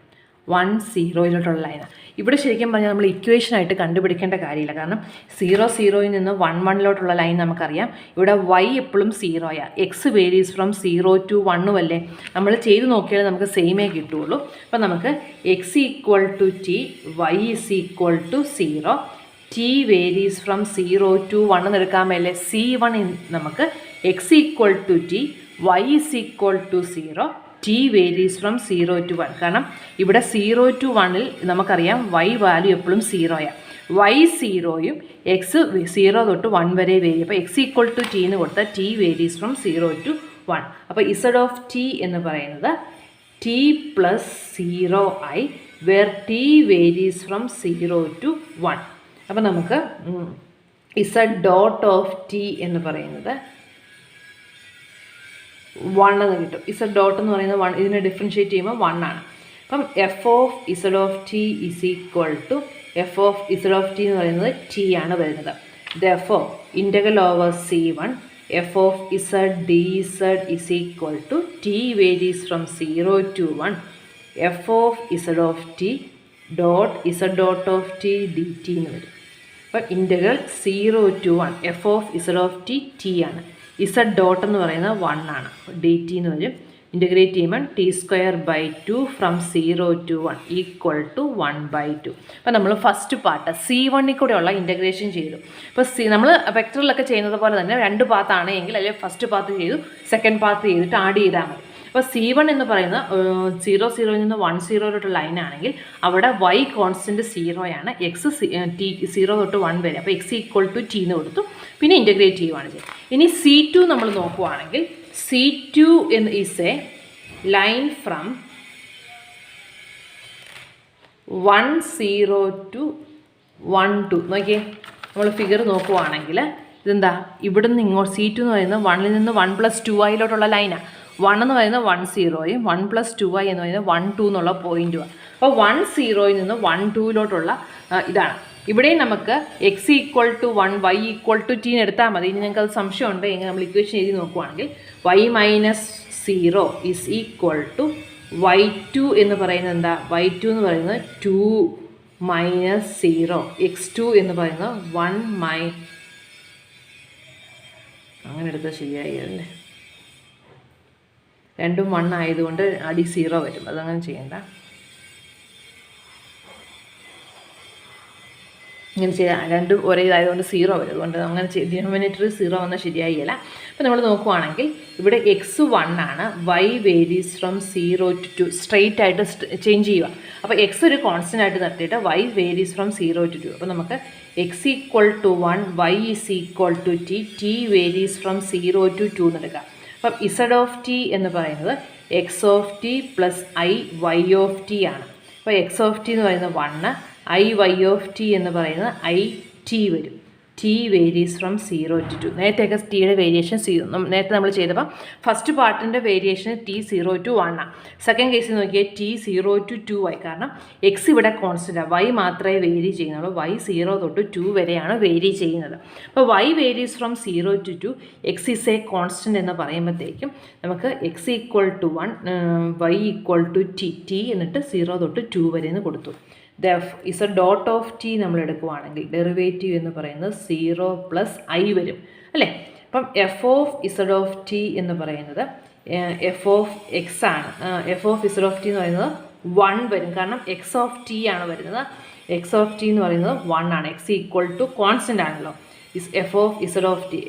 1 0യിലോട്ടുള്ള ലൈനാണ്. ഇവിടെ ശരിക്കും പറഞ്ഞാൽ നമ്മൾ ഇക്വേഷനായിട്ട് കണ്ടുപിടിക്കേണ്ട കാര്യമില്ല. കാരണം 0 0യിൽ നിന്ന് 1 1ലോട്ടുള്ള ലൈൻ നമുക്കറിയാം. ഇവിടെ y എപ്പോഴും 0യാണ്. എക്സ് വേരീസ് ഫ്രം 0 to 1 അല്ലേ. നമ്മൾ ചെയ്ത് നോക്കിയാൽ നമുക്ക് സെയിമേ കിട്ടുള്ളൂ. അപ്പോൾ നമുക്ക് x = t, y = 0, t varies from 0 to 1 എന്ന് എടുക്കാൻ മേലെ. C1 നമുക്ക് x = t, y = 0, t varies from 0 to 1. കാരണം ഇവിടെ 0 to 1ൽ നമുക്കറിയാം y വാല്യൂ എപ്പോഴും 0യാണ്. y 0യും എക്സ് 0 തൊട്ട് 1 വരെ വേരി. അപ്പോൾ x = t എന്ന് കൊടുത്താൽ t വേരീസ് ഫ്രം 0 to 1. അപ്പോൾ ഇസഡ് ഓഫ് t എന്ന് പറയുന്നത് t + 0i where t varies from 0 to 1. അപ്പോൾ നമുക്ക് ഇസഡ് ഡോട്ട് ഓഫ് ടി എന്ന് പറയുന്നത് 1 എന്ന് കിട്ടും. ഇസഡ് ഡോട്ട് എന്ന് പറയുന്നത് 1, ഇതിനെ ഡിഫറൻഷ്യേറ്റ് ചെയ്യുമ്പോൾ 1 ആണ്. അപ്പം F of Z of T = F of Z of T എന്ന് പറയുന്നത് ടി ആണ് വരുന്നത്. Therefore integral over C1 F of Z D Z = T varies from 0 to 1 F of Z of T dot Z dot of T D t എന്ന് വരും. അപ്പോൾ integral 0 to 1 F of Z of T T ആണ്. Z dot എന്ന് പറയുന്നത് 1 ആണ്. D t എന്ന് വരും. Integrate ചെയ്യുമ്പോൾ t²/2 ഫ്രം 0 to 1 = 1/2. അപ്പോൾ നമ്മൾ ഫസ്റ്റ് പാർട്ട് C1ൽ കൂടെയുള്ള ഇൻ്റഗ്രേഷൻ ചെയ്തു. അപ്പോൾ നമ്മൾ വെക്ടറിലൊക്കെ ചെയ്യുന്നത് പോലെ തന്നെ 2 പാത്താണ് എങ്കിൽ അല്ലെങ്കിൽ ഫസ്റ്റ് പാത്ത് ചെയ്തു, സെക്കൻഡ് പാത്ത് ചെയ്തിട്ട് ആഡ് ചെയ്താൽ മതി. അപ്പോൾ C1 എന്ന് പറയുന്ന 0 0യിൽ നിന്ന് 1 0യിലോട്ടുള്ള ലൈനാണെങ്കിൽ അവിടെ y കോൺസ്റ്റൻറ്റ് 0യാണ്. എക്സ് t 0 തൊട്ട് 1 വരെ. അപ്പോൾ x = t എന്ന് കൊടുത്തു. പിന്നെ ഇൻ്റഗ്രേറ്റ് ചെയ്യുവാണ് ചെയ്യുന്നത്. ഇനി C2 നമ്മൾ നോക്കുവാണെങ്കിൽ C2 is A line from 1 0 to 1 2. നോക്കിയേ, നമ്മൾ ഫിഗർ നോക്കുവാണെങ്കിൽ ഇതെന്താ, ഇവിടുന്ന് ഇങ്ങോട്ട് C2 എന്ന് പറയുന്നത് 1ൽ നിന്ന് 1 + 2iലോട്ടുള്ള ലൈനാണ്. 1 എന്ന് പറയുന്നത് 1 0യും 1 + 2i എന്ന് പറയുന്നത് 1 2 എന്നുള്ള പോയിൻറ്റുമാണ്. അപ്പോൾ 1 0യിൽ നിന്ന് 1 2യിലോട്ടുള്ള ഇതാണ്. ഇവിടെയും നമുക്ക് x = 1 y = t എടുത്താൽ മതി. ഇനി നിങ്ങൾക്ക് അത് സംശയമുണ്ട് എങ്കിൽ നമ്മൾ ഇക്വേഷൻ എഴുതി നോക്കുവാണെങ്കിൽ y - 0 = y2 എന്ന് പറയുന്നത് എന്താ, y2 എന്ന് പറയുന്നത് 2 - 0, x2 എന്ന് പറയുന്നത് 1 അങ്ങനെ എടുത്താൽ ശരിയായി അല്ലേ. രണ്ടും 1 ആയതുകൊണ്ട് അടി 0 വരും. അതങ്ങനെ ചെയ്യണ്ട. ഇങ്ങനെ ചെയ്യാം. രണ്ടും ഒരേ ഇതായതുകൊണ്ട് 0 വരും. അതുകൊണ്ട് അങ്ങനെ ഡിനോമിനേറ്റർ 0 വന്നാൽ ശരിയായില്ല. അപ്പോൾ നമ്മൾ നോക്കുവാണെങ്കിൽ ഇവിടെ x 1 ആണ്, y varies from 0 to 2. Straight ആയിട്ട് ചേഞ്ച് ചെയ്യുക. അപ്പോൾ x ഒരു കോൺസ്റ്റൻ്റ് ആയിട്ട് നിർത്തിയിട്ട് y വേരീസ് ഫ്രം 0 to 2. അപ്പോൾ നമുക്ക് x equal to 1, y is equal to t, t varies from 0 to 2 എന്നെടുക്കാം. അപ്പം z ഓഫ് t എന്ന് പറയുന്നത് x of t plus i y of t ആണ്. അപ്പോൾ x ഓഫ് t എന്ന് പറയുന്നത് 1, i y ഓഫ് t എന്ന് പറയുന്നത് i t വരും. t varies from 0 to 2. നേരത്തെയൊക്കെ ടിയുടെ വേരിയേഷൻ നേരത്തെ നമ്മൾ ചെയ്തപ്പോൾ ഫസ്റ്റ് പാർട്ടിൻ്റെ വേരിയേഷൻ t 0 to 1 ആണ്. സെക്കൻഡ് കേസിൽ നോക്കിയാൽ t 0 to 2 ആയി. കാരണം x ഇവിടെ കോൺസ്റ്റൻ്റാണ്, y മാത്രമേ വേരി ചെയ്യുന്നുള്ളൂ. y 0 തൊട്ട് 2 വരെയാണ് വേരി ചെയ്യുന്നത്. അപ്പോൾ y varies from 0 to 2, x is a constant എന്ന് പറയുമ്പോഴത്തേക്കും നമുക്ക് x equal to 1, y equal to t എന്നിട്ട് 0 തൊട്ട് 2 വരെ എന്ന് കൊടുത്തു. Is a dot of t നമ്മൾ എടുക്കുവാണെങ്കിൽ ഡെറിവേറ്റീവ് എന്ന് പറയുന്നത് 0 പ്ലസ് ഐ വരും അല്ലേ. അപ്പം F of Z of T എന്ന് പറയുന്നത് എഫ് ഓഫ് എക്സ് ആണ്. F of Z of T എന്ന് പറയുന്നത് 1 വരും. കാരണം എക്സ് ഓഫ് ടി ആണ് വരുന്നത്. എക്സ് ഓഫ് ടി എന്ന് പറയുന്നത് 1 ആണ്. എക്സ് ഈക്വൽ ടു കോൺസ്റ്റൻ്റ് ആണല്ലോ. F of Z of t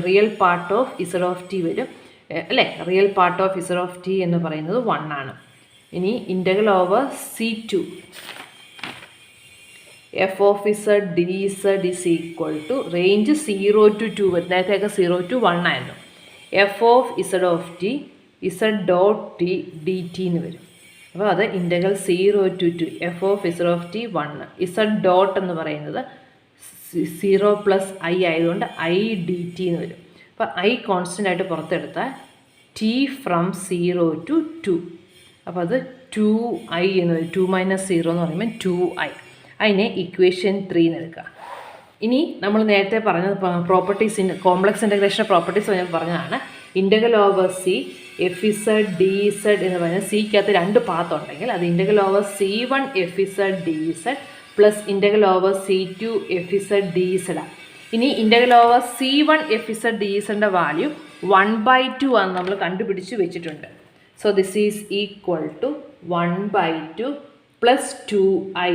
real part of Z of t വരും അല്ലേ. Real part of Z of T എന്ന് പറയുന്നത് 1 ആണ്. ഇനി integral over C2 f of Z D Z is equal to range 0 to 2 വരും. നേരത്തെയൊക്കെ 0 to 1 ആയിരുന്നു. F of Z of T Z dot t D t എന്ന് വരും. അപ്പോൾ അത് integral 0 to 2 F of Z of t 1. Z dot എന്ന് പറയുന്നത് 0 plus I ആയതുകൊണ്ട് ഐ ഡി ടി എന്ന് വരും. അപ്പോൾ ഐ കോൺസ്റ്റൻ്റ് ആയിട്ട് പുറത്തെടുത്താൽ ടി ഫ്രം 0 to 2. അപ്പോൾ അത് 2i എന്ന് വരും. 2 മൈനസ് 0 എന്ന് പറയുമ്പോൾ 2i. അതിനെ ഇക്വേഷൻ 3 എന്ന് എടുക്കുക. ഇനി നമ്മൾ നേരത്തെ പറഞ്ഞ പ്രോപ്പർട്ടീസിൻ്റെ കോംപ്ലക്സ് ഇൻ്റഗ്രേഷൻ പ്രോപ്പർട്ടീസ് പറഞ്ഞതാണ്. Integral over C F Z D Z എന്ന് പറയുന്നത് സിക്കകത്ത് 2 പാത്ത് ഉണ്ടെങ്കിൽ അത് integral over C1 F Z D Z plus integral over C2 F Z D ഇസഡാണ്. ഇനി integral over C1 F Z D ഇസഡിൻ്റെ value 1/2 ആണ് നമ്മൾ കണ്ടുപിടിച്ച് വെച്ചിട്ടുണ്ട്. So this is equal to 1/2 plus 2i.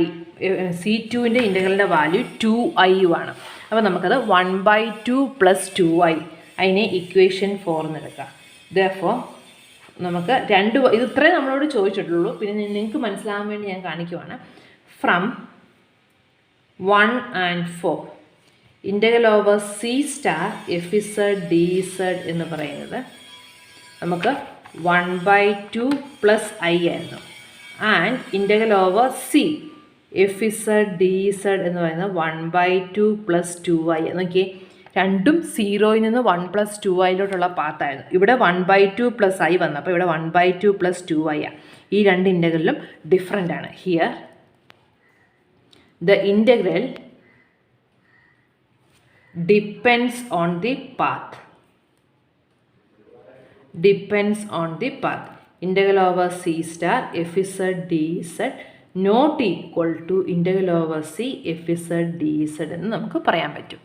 C2ൻ്റെ ഇൻ്റഗ്രലിൻ്റെ വാല്യൂ 2i ആണ്. അപ്പോൾ നമുക്കത് 1/2 പ്ലസ് 2i അതിനെ ഇക്വേഷൻ 4 എന്ന് എടുക്കാം. Therefore നമുക്ക് ഇത് ഇത്രയും നമ്മളോട് ചോദിച്ചിട്ടുള്ളൂ. പിന്നെ നിങ്ങൾക്ക് മനസ്സിലാകാൻ വേണ്ടി ഞാൻ കാണിക്കുവാണ്. From 1 and 4 integral over C star F Z D Z എന്ന് പറയുന്നത് നമുക്ക് 1/2 പ്ലസ് i ആയിരുന്നു. And integral over C F Z D Z എന്ന് പറയുന്നത് 1/2 പ്ലസ് 2i. നോക്കിയേ, രണ്ടും 0യിൽ നിന്ന് 1 പ്ലസ് 2iലോട്ടുള്ള പാത്തായിരുന്നു. ഇവിടെ 1/2 പ്ലസ് i വന്നപ്പോൾ ഇവിടെ 1/2 പ്ലസ് 2i ആണ്. ഈ രണ്ട് ഇൻ്റഗ്രലും ഡിഫറെൻ്റ് ആണ്. Here the integral depends on the path. Depends on the path. Integral over C star f z d z not equal to integral over C f z d z എന്ന് നമുക്ക് പറയാൻ പറ്റും.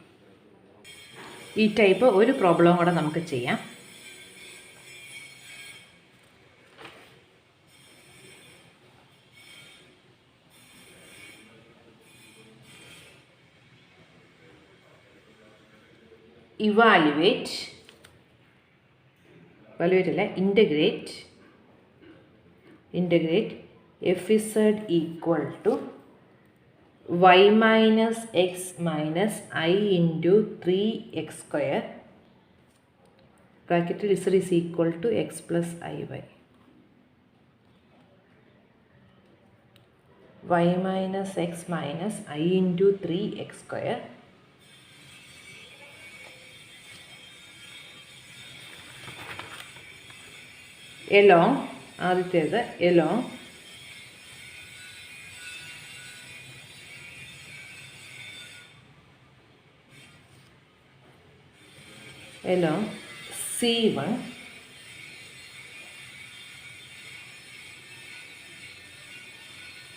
ഈ type ഒരു problem കൂടെ നമുക്ക് ചെയ്യാം. integrate f z equal to y minus x minus I into 3x square bracket z is equal to x plus iy. Y minus x minus I into 3x square along ആദ്യത്തേത് along C1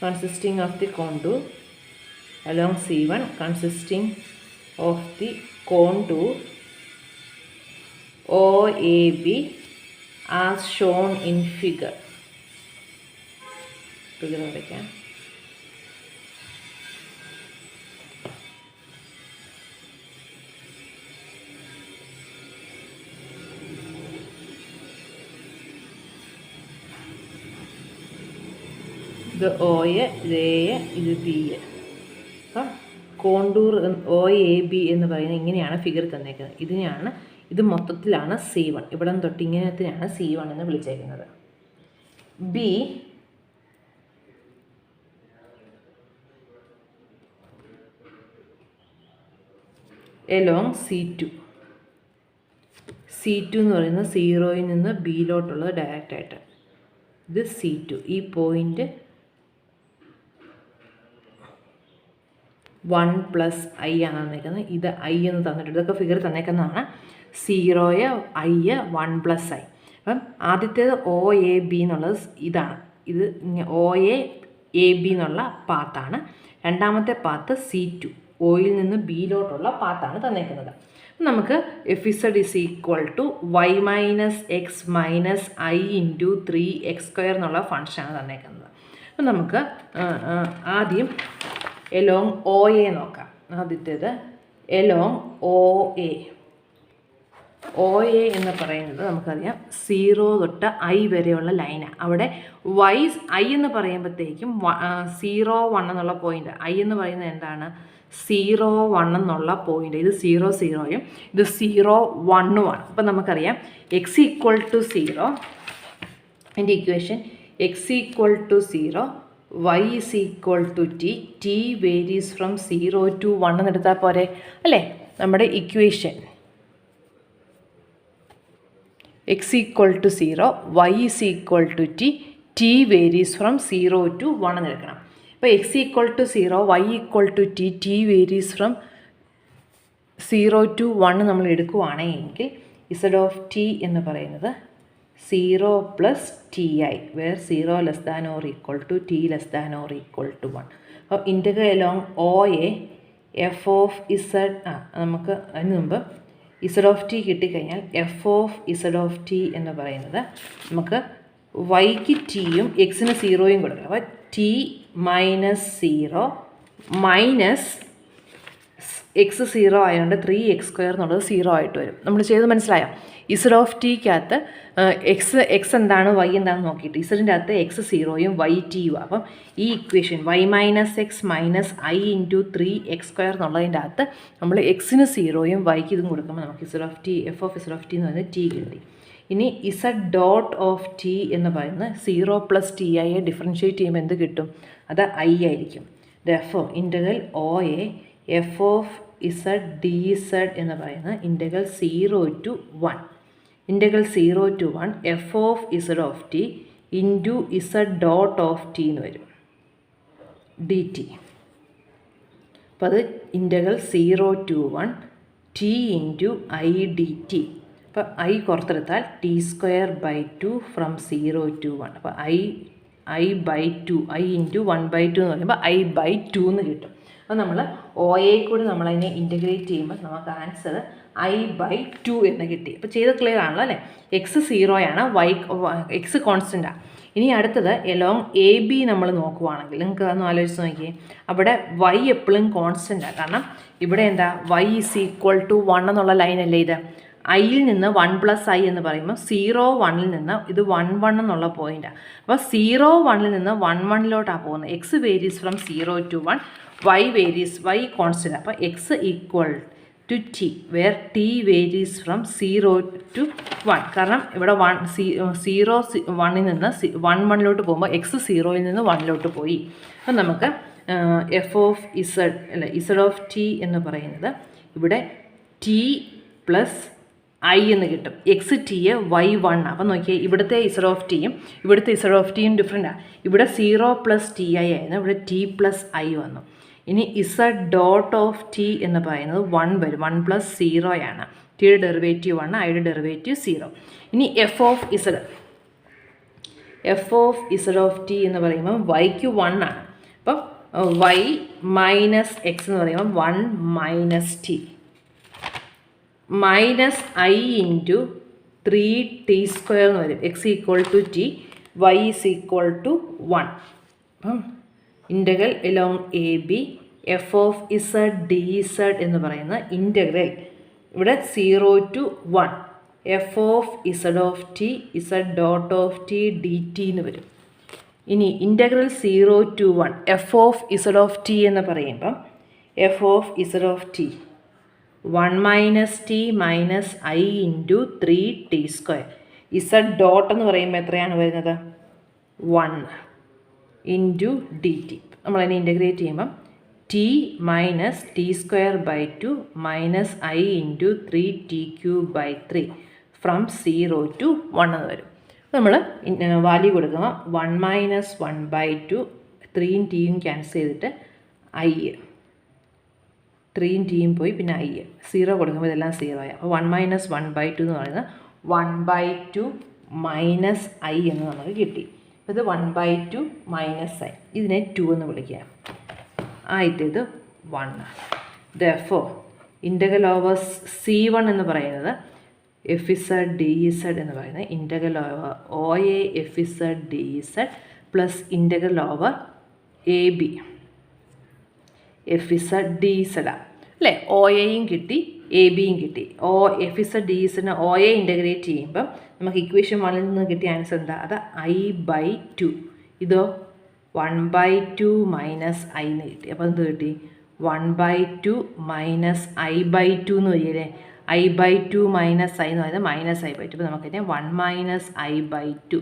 consisting of the contour along C1 consisting of the contour OAB as shown in figure വരയ്ക്കാം. ഇത് O A, ഇത് A, ഇത് B A. അപ്പം contour OAB എന്ന് പറയുന്നത് ഇങ്ങനെയാണ് figure തന്നേക്കുന്നത്. ഇത് മൊത്തത്തിലാണ് C1. ഇവിടെ നിന്ന് തൊട്ട് ഇങ്ങനത്തിനാണ് C1 എന്ന് വിളിച്ചേക്കുന്നത്. ബി എലോങ് C2 എന്ന് പറയുന്നത് 0യിൽ നിന്ന് ബിയിലോട്ടുള്ളത് ഡയറക്റ്റായിട്ട്. ഇത് C2. ഈ പോയിൻ്റ് 1+i ആണ് തന്നേക്കുന്നത്. ഇത് i എന്ന് തന്നിട്ടുണ്ട്. ഇതൊക്കെ ഫിഗർ തന്നേക്കുന്നതാണ്. 0, i, 1+i. അപ്പം ആദ്യത്തേത് OAB എന്നുള്ളത് ഇതാണ്. ഇത് OAB എന്നുള്ള പാത്താണ്. രണ്ടാമത്തെ പാത്ത് C2, ഒയിൽ നിന്ന് ബിയിലോട്ടുള്ള പാത്താണ് തന്നേക്കുന്നത്. നമുക്ക് FZ = y - x - i × 3x² എന്നുള്ള ഫംഗ്ഷനാണ് തന്നേക്കുന്നത്. അപ്പം നമുക്ക് ആദ്യം എലോങ് OA നോക്കാം. ആദ്യത്തേത് എലോങ് OA എന്ന് പറയുന്നത് നമുക്കറിയാം 0 തൊട്ട് i വരെയുള്ള ലൈനാണ്. അവിടെ i എന്ന് പറയുമ്പോഴത്തേക്കും 0, 1 എന്നുള്ള പോയിൻ്റ്. i എന്ന് പറയുന്നത് എന്താണ്? 0, 1 എന്നുള്ള പോയിൻ്റ്. ഇത് 0, 0യും ഇത് 0, 1ഉമാണ്. അപ്പം നമുക്കറിയാം x = 0. എൻ്റെ equation x = 0, y = t, t varies from 0 to 1 എന്നെടുത്താൽ പോരെ അല്ലേ? നമ്മുടെ equation x = 0, y = t, t varies from 0 to 1 എന്നെടുക്കണം. അപ്പോൾ x = 0, y = t, t varies from 0 to 1 നമ്മൾ എടുക്കുവാണെങ്കിൽ z എന്ന് പറയുന്നത് 0 + ti, where 0 <= t <= 1. അപ്പോൾ ഇൻ്റഗ്രൽ എലോങ് OA f(z) നമുക്ക് അതിന് മുമ്പ് z കിട്ടിക്കഴിഞ്ഞാൽ f(z) എന്ന് പറയുന്നത് നമുക്ക് yക്ക് tയും xന് 0യും കൊടുക്കണം. അപ്പോൾ t - 0 മൈനസ് x 0 ആയതുകൊണ്ട് 3x² എന്നുള്ളത് 0 ആയിട്ട് വരും. നമ്മൾ ചെയ്ത് മനസ്സിലായോ? z(t)ക്കകത്ത് x എന്താണ് y എന്താണെന്ന് നോക്കിയിട്ട് ഇസഡിൻ്റെ അകത്ത് x 0യും y tയും. അപ്പം ഈ equation y - x - i × 3x² എന്നുള്ളതിൻ്റെ അകത്ത് നമ്മൾ xന് 0യും yക്ക് ഇതും കൊടുക്കുമ്പോൾ നമുക്ക് f(z) എന്ന് പറയുന്നത് t കിട്ടി. ഇനി z.t എന്ന് പറയുന്നത് 0 + ti ഡിഫറൻഷ്യേറ്റ് ചെയ്യുമ്പോൾ എന്ത് കിട്ടും? അത് i ആയിരിക്കും. therefore integral OA f(z) dz എന്ന് പറയുന്നത് integral 0 to 1 f(z) into z.t എന്ന് വരും dt. അപ്പോൾ അത് integral 0 to 1 t × i dt. അപ്പോൾ i പുറത്തെടുത്താൽ t²/2 ഫ്രം 0 to 1. അപ്പോൾ i/2 i × 1/2 എന്ന് പറയുമ്പോൾ i/2 എന്ന് കിട്ടും. അപ്പോൾ നമ്മൾ OA കൂടി നമ്മളതിനെ ഇൻ്റഗ്രേറ്റ് ചെയ്യുമ്പോൾ നമുക്ക് ആൻസർ i/2 എന്ന് കിട്ടി. അപ്പോൾ ചെയ്ത് ക്ലിയർ ആണല്ലോ അല്ലേ? x 0 ആണ്, x കോൺസ്റ്റൻ്റാണ്. ഇനി അടുത്തത് എലോങ് AB നമ്മൾ നോക്കുവാണെങ്കിൽ നിങ്ങൾക്ക് ഒന്ന് ആലോചിച്ച് നോക്കിയേ. അവിടെ y എപ്പോഴും കോൺസ്റ്റൻ്റാണ്. കാരണം ഇവിടെ എന്താ y = 1 എന്നുള്ള ലൈനല്ലേ ഇത്. iയിൽ നിന്ന് 1+i എന്ന് പറയുമ്പോൾ 0, 1ൽ നിന്ന് ഇത് 1, 1 എന്നുള്ള പോയിൻ്റാണ്. അപ്പോൾ 0, 1ൽ നിന്ന് 1, 1ലോട്ടാണ് പോകുന്നത്. x varies from 0 to 1, y constant. അപ്പോൾ x = t, where t varies from 0 to 1. കാരണം ഇവിടെ 0, 1ൽ നിന്ന് 1, 1ലോട്ട് പോകുമ്പോൾ x 0യിൽ നിന്ന് 1ലോട്ട് പോയി. അപ്പം നമുക്ക് z എന്ന് പറയുന്നത് ഇവിടെ t + i എന്ന് കിട്ടും. x t y 1. അപ്പം നോക്കിയാൽ ഇവിടുത്തെ z(t)യും ഇവിടുത്തെ z(t)യും ഡിഫറെൻറ്റാണ്. ഇവിടെ 0 + ti ആയിരുന്നു, ഇവിടെ t + i വന്നു. ഇനി z.t എന്ന് പറയുന്നത് 1 വരും. 1 + 0 ആണ്. ടിയുടെ ഡെറിവേറ്റീവ് 1, ഐയുടെ ഡെറിവേറ്റീവ് 0. ഇനി f(z) എന്ന് പറയുമ്പോൾ yക്ക് 1 ആണ്. അപ്പം y - x എന്ന് പറയുമ്പോൾ 1 - t -i × 3t² എന്ന് വരും. X equal to t, y is equal to 1. അപ്പം integral along a B f of Z D Z എന്ന് പറയുന്ന ഇൻ്റഗ്രൽ ഇവിടെ 0 to 1 F of Z of T Z dot of T D t എന്ന് വരും. ഇനി integral 0 to 1 F of Z of T എന്ന് പറയുമ്പം f of Z of t 1 minus t minus i into 3t². Z dot എന്ന് പറയുമ്പോൾ എത്രയാണ് വരുന്നത്? 1 into D T. നമ്മളതിനെ ഇൻ്റഗ്രേറ്റ് ചെയ്യുമ്പം T minus t²/2 minus i into 3t³ from 0 to 1 എന്ന് വരും. നമ്മൾ വാല്യൂ കൊടുക്കുമ്പോൾ 1 മൈനസ് 1/2 3യും ടിയും ക്യാൻസൽ ചെയ്തിട്ട് ഐ, 3യും ടിയും പോയി, പിന്നെ ഐ 0 കൊടുക്കുമ്പോൾ ഇതെല്ലാം 0 ആയി. അപ്പോൾ 1 മൈനസ് 1/2 എന്ന് പറയുന്നത് 1/2 മൈനസ് ഐ എന്ന് നമുക്ക് കിട്ടി. അപ്പോൾ ഇത് 1/2 മൈനസ് ഐ, ഇതിനെ 2 എന്ന് വിളിക്കുക. ആയിട്ടത് 1. therefore ഇൻ്റഗ്രൽ ഓവർ C1 എന്ന് പറയുന്നത് എഫ് ഇസഡ് ഡി ഇസഡ് എന്ന് പറയുന്നത് integral over O A F Z D Z plus integral over A B F Z D ഇസഡാണ് അല്ലേ? ഒ എയും കിട്ടി, എ ബിയും കിട്ടി. എഫ് ഇസഡ് ഡി ഇസഡിന് ഒ എ ഇൻ്റഗ്രേറ്റ് ചെയ്യുമ്പം നമുക്ക് ഇക്വേഷൻ 1 നിന്ന് കിട്ടിയ ആൻസർ എന്താ? അത് i/2. ഇതോ 1/2 മൈനസ് ഐ എന്ന് കിട്ടി. അപ്പോൾ എന്ത് കിട്ടി? 1/2 മൈനസ് i/2 എന്ന് വരികയല്ലേ? i/2 മൈനസ് ഐ എന്ന് പറയുന്നത് മൈനസ് i/2. അപ്പോൾ നമുക്ക് തന്നെ 1 മൈനസ് i/2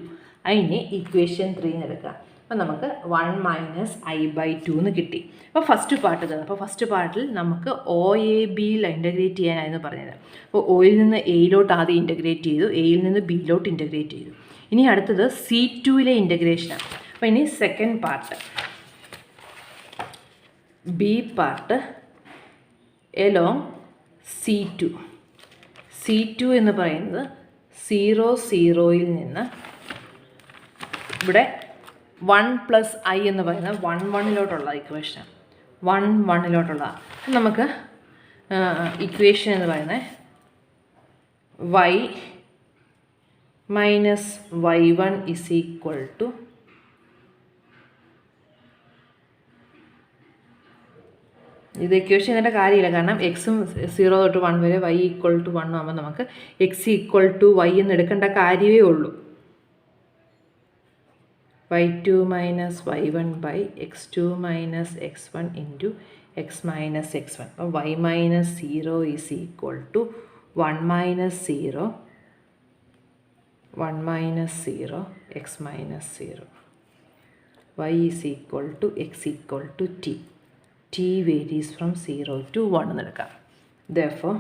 അതിനെ ഇക്വേഷൻ 3 എന്ന് എടുക്കാം. അപ്പോൾ നമുക്ക് 1 മൈനസ് i/2 എന്ന് കിട്ടി. അപ്പോൾ ഫസ്റ്റ് പാർട്ട് തന്നെ. അപ്പോൾ ഫസ്റ്റ് പാർട്ടിൽ നമുക്ക് ഒ എ ബിയിൽ ഇൻ്റഗ്രേറ്റ് ചെയ്യാനായിരുന്നു പറഞ്ഞത്. അപ്പോൾ ഒയിൽ നിന്ന് എയിലോട്ട് ആദ്യം ഇൻ്റഗ്രേറ്റ് ചെയ്തു, എയിൽ നിന്ന് ബിയിലോട്ട് ഇൻ്റഗ്രേറ്റ് ചെയ്തു. ഇനി അടുത്തത് C2ലെ ഇൻ്റഗ്രേഷനാണ്. അപ്പോൾ ഇനി second part B part along C2 എന്ന് പറയുന്നത് 0 0യിൽ നിന്ന് ഇവിടെ 1 പ്ലസ് ഐ എന്ന് പറയുന്നത് 1 1ലോട്ടുള്ള ഇക്വേഷൻ, 1 1ലോട്ടുള്ളതാണ്. നമുക്ക് ഇക്വേഷൻ എന്ന് പറയുന്നത് y minus y1 is equal to ഇത് ഇക്വേഷൻ ഇതിൻ്റെ കാര്യമില്ല, കാരണം എക്സും 0 തൊട്ട് 1 വരെ y ഈക്വൽ ടു 1 ആകുമ്പോൾ നമുക്ക് എക്സ് ഈക്വൽ ടു വൈ എന്ന് എടുക്കേണ്ട കാര്യമേ ഉള്ളൂ. y2 minus y1 by x2 minus x1 into x minus x1. അപ്പോൾ y minus 0 is equal to 1 minus 0 1 minus 0 x minus 0. y is equal to x equal to t. t varies from 0 to 1 എന്ന് എടുക്കാം. therefore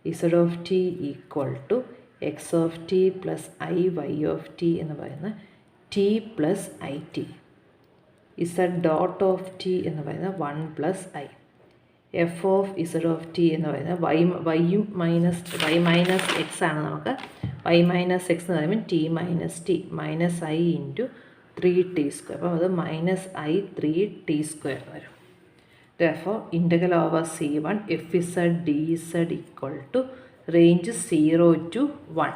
z of t equal to x of t plus i y of t എന്ന് പറയുന്നത് t plus i t. z dot of t എന്ന് പറയുന്നത് 1 plus i. F of z of t എന്ന് പറയുന്നത് വൈയും y minus X ആണ്. നമുക്ക് y minus X എന്ന് പറയുമ്പോൾ t minus t minus i into 3t². അപ്പം അത് മൈനസ് ഐ 3t² വരും. therefore integral over C1 fz dz equal to range 0 to 1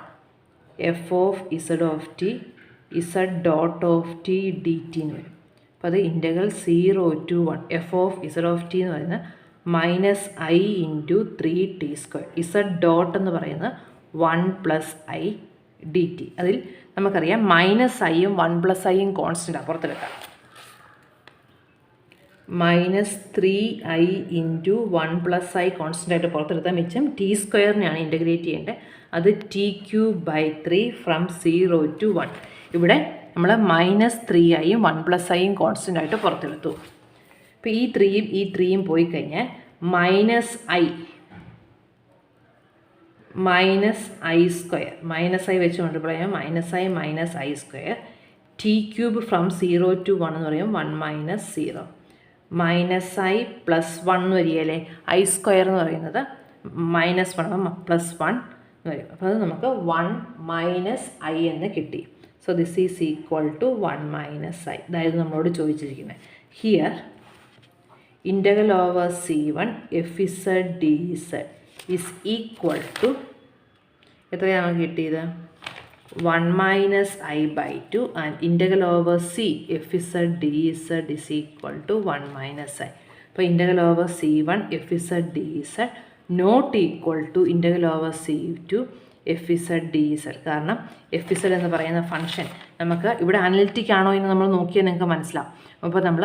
f of z of t z dot of t dt എന്ന് വരും. അപ്പോൾ അത് integral 0 to 1 F of z of t എന്ന് പറയുന്നത് minus i into 3t². z dot എന്ന് പറയുന്നത് 1 plus I D T. അതിൽ നമുക്കറിയാം മൈനസ് ഐയും 1 പ്ലസ് ഐയും കോൺസ്റ്റൻ്റാണ്, പുറത്തെടുക്കാം. Minus 3i into 1 plus I കോൺസ്റ്റൻ്റായിട്ട് പുറത്തെടുത്താൽ മിച്ചം t²നെയാണ് ഇൻ്റഗ്രേറ്റ് ചെയ്യേണ്ടത്. അത് t³ ഫ്രം 0 to 1. ഇവിടെ നമ്മൾ മൈനസ് 3iയും 1 പ്ലസ് ഐയും കോൺസ്റ്റൻ്റായിട്ട് പുറത്തെടുത്തു. അപ്പോൾ ഈ 3യും പോയി കഴിഞ്ഞാൽ minus I -i² minus I വെച്ച് കൊണ്ട് പറയാം minus i² t³ from 0 to 1 എന്ന് പറയും 1 minus 0 minus I plus 1 വരികയല്ലേ. i² എന്ന് പറയുന്നത് -1 പ്ലസ് 1 എന്ന് വരും. അപ്പോൾ അത് നമുക്ക് 1 മൈനസ് ഐ എന്ന് കിട്ടി. So this is equal to 1 minus I. അതായത് നമ്മളോട് ചോദിച്ചിരിക്കുന്നത് here integral over C1 fz dz is equal to എത്രയാണ് നമുക്ക് കിട്ടിയത്? 1 minus I by 2 and integral over C F Z D Z is equal to 1 minus I. അപ്പോൾ integral over C1 F Z D Z naught equal to integral over C2 F Z D Z. കാരണം എഫ് ഇസഡ് എന്ന് പറയുന്ന function നമുക്ക് ഇവിടെ analytic ആണോ എന്ന് നമ്മൾ നോക്കിയാൽ നിങ്ങൾക്ക് മനസ്സിലാവും. അപ്പോൾ നമ്മൾ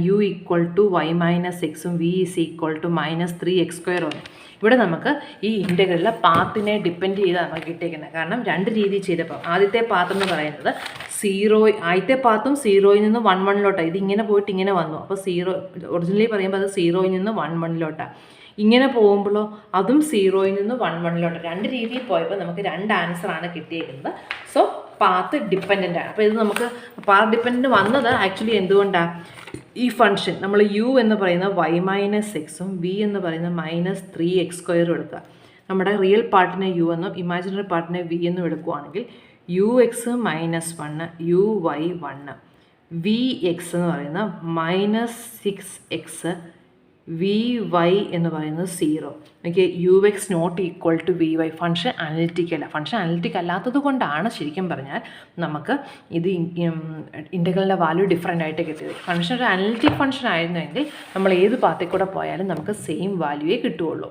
U equal to Y minus എക്സും V is equal to -3x² ആണ്. ഇവിടെ നമുക്ക് ഈ ഇൻ്റഗ്രലിൽ പാത്തിനെ ഡിപ്പെൻഡ് ചെയ്താണ് നമുക്ക് കിട്ടിയിരിക്കുന്നത്. കാരണം രണ്ട് രീതി ചെയ്തപ്പോൾ ആദ്യത്തെ പാത്ത് എന്ന് പറയുന്നത് ആദ്യത്തെ പാത്തും 0യിൽ നിന്ന് 1 1ലോട്ടാണ്. ഇതിങ്ങനെ പോയിട്ട് ഇങ്ങനെ വന്നു. അപ്പോൾ ഒറിജിനലി പറയുമ്പോൾ അത് 0യിൽ നിന്ന് 1 1ലോട്ടാണ്. ഇങ്ങനെ പോകുമ്പോഴോ അതും 0യിൽ നിന്ന് 1 1ലോട്ട്. രണ്ട് രീതിയിൽ പോയപ്പോൾ നമുക്ക് രണ്ട് ആൻസറാണ് കിട്ടിയിരിക്കുന്നത്. സോ പാത്ത് ഡിപ്പെൻഡൻ്റ് ആണ്. അപ്പോൾ ഇത് നമുക്ക് പാത്ത് ഡിപ്പെൻഡൻ്റ് വന്നത് ആക്ച്വലി എന്തുകൊണ്ടാണ്? ഈ ഫംഗ്ഷൻ നമ്മൾ യു എന്ന് പറയുന്ന വൈ മൈനസ് എക്സും വി എന്ന് പറയുന്ന -3x² എടുക്കുക. നമ്മുടെ റിയൽ പാർട്ടിനെ യു എന്നും ഇമാജിനറി പാർട്ടിനെ വി എന്നും എടുക്കുകയാണെങ്കിൽ UX-1 UY1 വി എക്സ് എന്ന് പറയുന്ന -6x VY എന്ന് പറയുന്നത് 0. Okay, UX not equal to VY. Function analytic അല്ല. ഫംഗ്ഷൻ അനലിറ്റിക് അല്ലാത്തത് കൊണ്ടാണ് ശരിക്കും പറഞ്ഞാൽ നമുക്ക് ഇത് ഇൻ്റഗ്രലിൻ്റെ വാല്യൂ ഡിഫറെൻ്റ് ആയിട്ട് കിട്ടിയത്. ഫംഗ്ഷൻ ഒരു അനലിറ്റിക് ഫംഗ്ഷൻ ആയിരുന്നെങ്കിൽ നമ്മൾ ഏത് പാത്തിൽ കൂടെ പോയാലും നമുക്ക് സെയിം വാല്യൂവേ കിട്ടുകയുള്ളൂ.